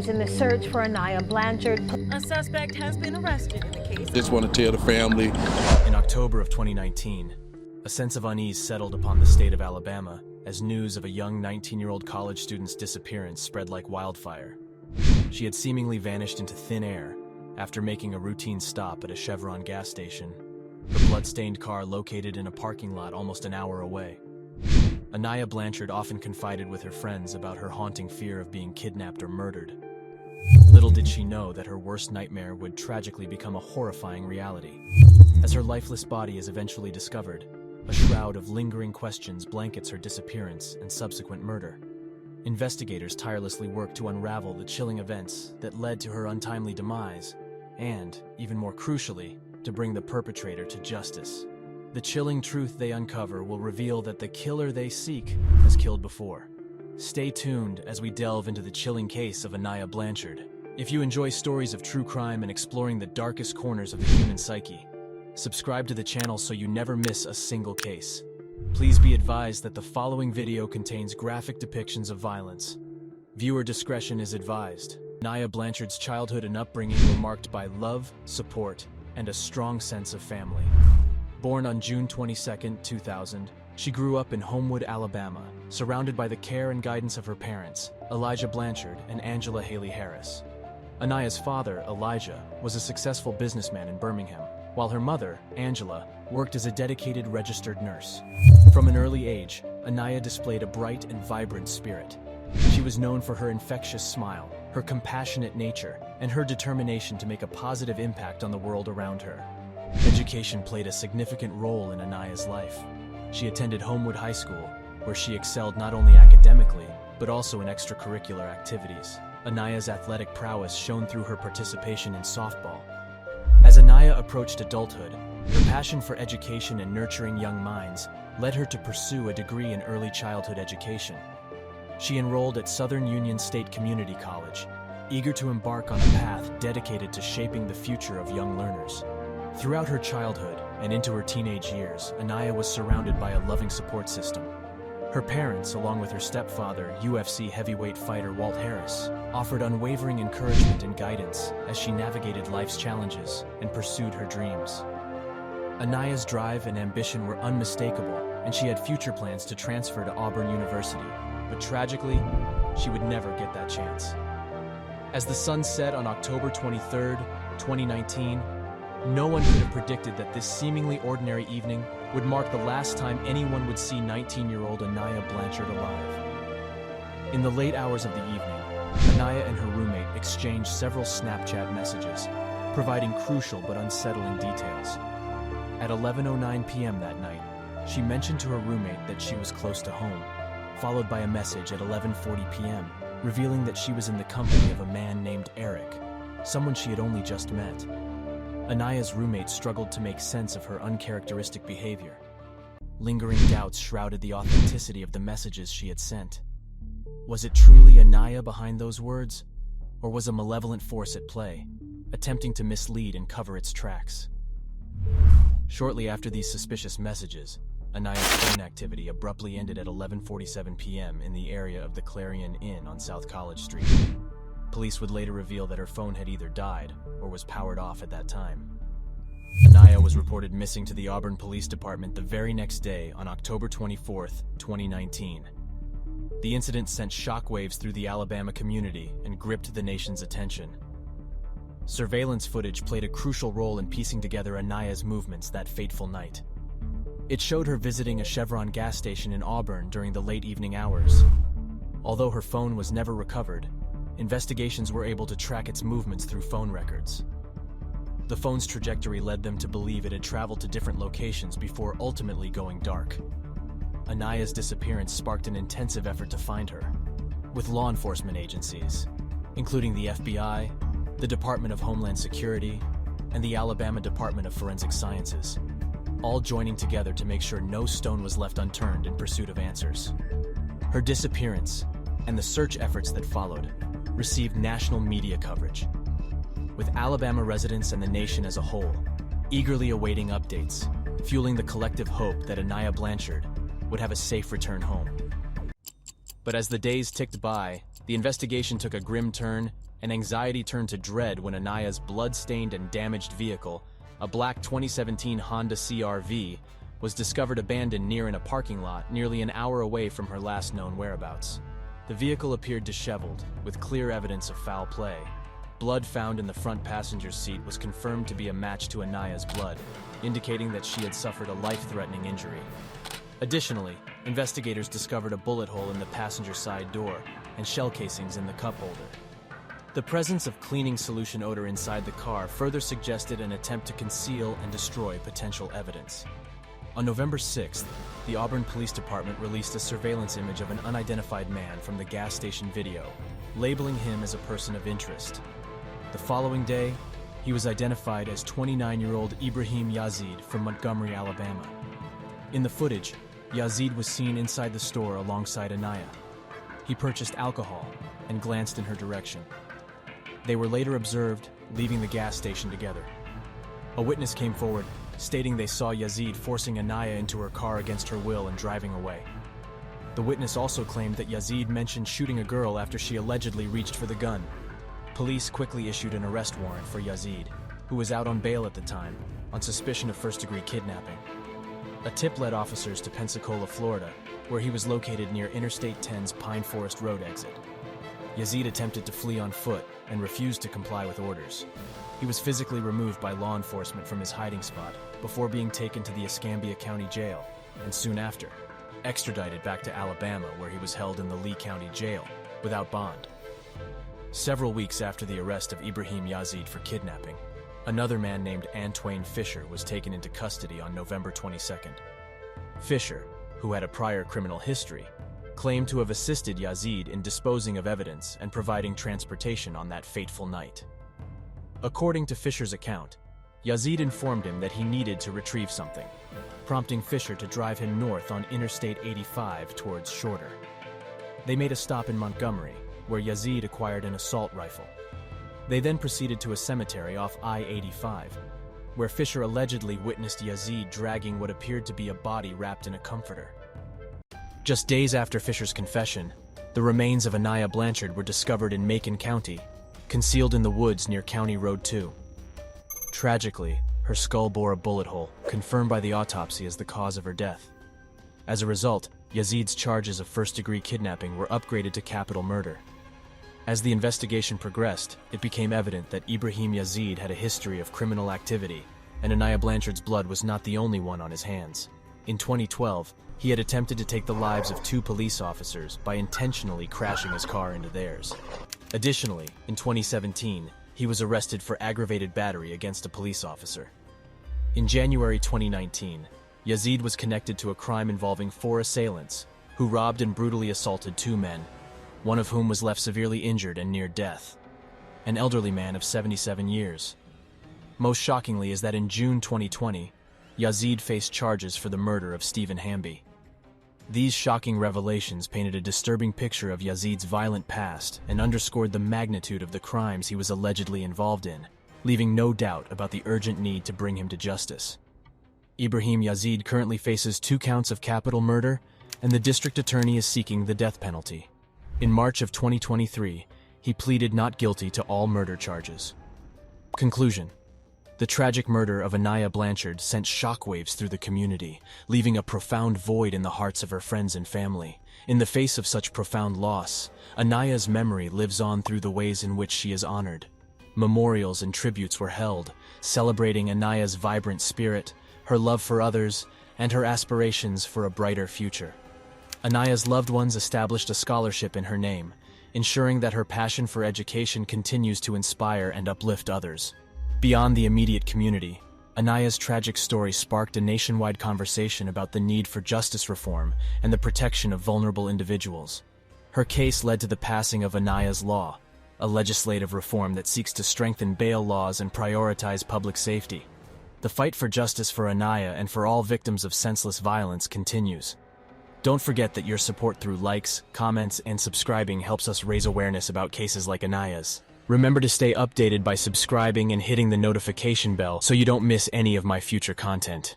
Investigators in the search for Aniya Blanchard. A suspect has been arrested in the case. Just want to tell the family. In October of 2019, a sense of unease settled upon the state of Alabama as news of a young 19-year-old college student's disappearance spread like wildfire. She had seemingly vanished into thin air after making a routine stop at a Chevron gas station, her blood-stained car located in a parking lot almost an hour away. Aniah Blanchard often confided with her friends about her haunting fear of being kidnapped or murdered. Little did she know that her worst nightmare would tragically become a horrifying reality. As her lifeless body is eventually discovered, a shroud of lingering questions blankets her disappearance and subsequent murder. Investigators tirelessly work to unravel the chilling events that led to her untimely demise, and, even more crucially, to bring the perpetrator to justice. The chilling truth they uncover will reveal that the killer they seek has killed before. Stay tuned as we delve into the chilling case of Aniya Blanchard. If you enjoy stories of true crime and exploring the darkest corners of the human psyche, subscribe to the channel so you never miss a single case. Please be advised that the following video contains graphic depictions of violence. Viewer discretion is advised. Aniya Blanchard's childhood and upbringing were marked by love, support, and a strong sense of family. Born on June 22, 2000, she grew up in Homewood, Alabama, surrounded by the care and guidance of her parents, Elijah Blanchard and Angela Haley Harris. Aniya's father, Elijah, was a successful businessman in Birmingham, while her mother, Angela, worked as a dedicated registered nurse. From an early age, Aniya displayed a bright and vibrant spirit. She was known for her infectious smile, her compassionate nature, and her determination to make a positive impact on the world around her. Education played a significant role in Aniya's life. She attended Homewood High School, where she excelled not only academically, but also in extracurricular activities. Aniya's athletic prowess shone through her participation in softball. As Aniya approached adulthood, her passion for education and nurturing young minds led her to pursue a degree in early childhood education. She enrolled at Southern Union State Community College, eager to embark on a path dedicated to shaping the future of young learners. Throughout her childhood and into her teenage years, Aniya was surrounded by a loving support system. Her parents, along with her stepfather, UFC heavyweight fighter Walt Harris, offered unwavering encouragement and guidance as she navigated life's challenges and pursued her dreams. Aniya's drive and ambition were unmistakable, and she had future plans to transfer to Auburn University, but tragically, she would never get that chance. As the sun set on October 23, 2019, no one could have predicted that this seemingly ordinary evening would mark the last time anyone would see 19-year-old Aniya Blanchard alive. In the late hours of the evening, Aniya and her roommate exchanged several Snapchat messages, providing crucial but unsettling details. At 11:09 p.m. that night, she mentioned to her roommate that she was close to home, followed by a message at 11:40 p.m., revealing that she was in the company of a man named Eric, someone she had only just met. Aniya's roommate struggled to make sense of her uncharacteristic behavior. Lingering doubts shrouded the authenticity of the messages she had sent. Was it truly Aniya behind those words, or was a malevolent force at play, attempting to mislead and cover its tracks? Shortly after these suspicious messages, Aniya's phone activity abruptly ended at 11:47 p.m. in the area of the Clarion Inn on South College Street. Police would later reveal that her phone had either died or was powered off at that time. Aniya was reported missing to the Auburn Police Department the very next day on October 24, 2019. The incident sent shockwaves through the Alabama community and gripped the nation's attention. Surveillance footage played a crucial role in piecing together Aniya's movements that fateful night. It showed her visiting a Chevron gas station in Auburn during the late evening hours. Although her phone was never recovered, investigations were able to track its movements through phone records. The phone's trajectory led them to believe it had traveled to different locations before ultimately going dark. Aniya's disappearance sparked an intensive effort to find her, with law enforcement agencies, including the FBI, the Department of Homeland Security, and the Alabama Department of Forensic Sciences, all joining together to make sure no stone was left unturned in pursuit of answers. Her disappearance, and the search efforts that followed, received national media coverage, with Alabama residents and the nation as a whole eagerly awaiting updates, fueling the collective hope that Aniya Blanchard would have a safe return home. But as the days ticked by, The investigation took a grim turn, and anxiety turned to dread when Aniah's blood-stained and damaged vehicle, a black 2017 Honda CR-V, was discovered abandoned near in a parking lot nearly an hour away from her last known whereabouts. The vehicle appeared disheveled, with clear evidence of foul play. Blood found in the front passenger's seat was confirmed to be a match to Aniah's blood, indicating that she had suffered a life-threatening injury. Additionally, investigators discovered a bullet hole in the passenger side door and shell casings in the cup holder. The presence of cleaning solution odor inside the car further suggested an attempt to conceal and destroy potential evidence. On November 6th, the Auburn Police Department released a surveillance image of an unidentified man from the gas station video, labeling him as a person of interest. The following day, he was identified as 29-year-old Ibrahim Yazid from Montgomery, Alabama. In the footage, Yazid was seen inside the store alongside Aniah. He purchased alcohol and glanced in her direction. They were later observed leaving the gas station together. A witness came forward, stating they saw Yazid forcing Aniah into her car against her will and driving away. The witness also claimed that Yazid mentioned shooting a girl after she allegedly reached for the gun. Police quickly issued an arrest warrant for Yazid, who was out on bail at the time, on suspicion of first-degree kidnapping. A tip led officers to Pensacola, Florida, where he was located near Interstate 10's Pine Forest Road exit. Yazid attempted to flee on foot and refused to comply with orders. He was physically removed by law enforcement from his hiding spot before being taken to the Escambia County Jail, and soon after, extradited back to Alabama, where he was held in the Lee County Jail without bond. Several weeks after the arrest of Ibrahim Yazid for kidnapping, another man named Antwain Fisher was taken into custody on November 22nd. Fisher, who had a prior criminal history, claimed to have assisted Yazid in disposing of evidence and providing transportation on that fateful night. According to Fisher's account, Yazid informed him that he needed to retrieve something, prompting Fisher to drive him north on Interstate 85 towards Shorter. They made a stop in Montgomery, where Yazid acquired an assault rifle. They then proceeded to a cemetery off I-85, where Fisher allegedly witnessed Yazid dragging what appeared to be a body wrapped in a comforter. Just days after Fisher's confession, the remains of Aniah Blanchard were discovered in Macon County, concealed in the woods near County Road 2. Tragically, her skull bore a bullet hole, confirmed by the autopsy as the cause of her death. As a result, Yazid's charges of first-degree kidnapping were upgraded to capital murder. As the investigation progressed, it became evident that Ibrahim Yazid had a history of criminal activity, and Aniah Blanchard's blood was not the only one on his hands. In 2012, he had attempted to take the lives of 2 police officers by intentionally crashing his car into theirs. Additionally, in 2017, he was arrested for aggravated battery against a police officer. In January 2019, Yazid was connected to a crime involving 4 assailants who robbed and brutally assaulted 2 men, one of whom was left severely injured and near death, an elderly man of 77 years. Most shockingly is that in June 2020, Yazid faced charges for the murder of Stephen Hamby. These shocking revelations painted a disturbing picture of Yazid's violent past and underscored the magnitude of the crimes he was allegedly involved in, leaving no doubt about the urgent need to bring him to justice. Ibrahim Yazid currently faces 2 counts of capital murder, and the district attorney is seeking the death penalty. In March of 2023, he pleaded not guilty to all murder charges. Conclusion: the tragic murder of Aniah Blanchard sent shockwaves through the community, leaving a profound void in the hearts of her friends and family. In the face of such profound loss, Aniah's memory lives on through the ways in which she is honored. Memorials and tributes were held, celebrating Aniah's vibrant spirit, her love for others, and her aspirations for a brighter future. Aniah's loved ones established a scholarship in her name, ensuring that her passion for education continues to inspire and uplift others. Beyond the immediate community, Aniah's tragic story sparked a nationwide conversation about the need for justice reform and the protection of vulnerable individuals. Her case led to the passing of Aniah's Law, a legislative reform that seeks to strengthen bail laws and prioritize public safety. The fight for justice for Aniah and for all victims of senseless violence continues. Don't forget that your support through likes, comments, and subscribing helps us raise awareness about cases like Aniah's. Remember to stay updated by subscribing and hitting the notification bell so you don't miss any of my future content.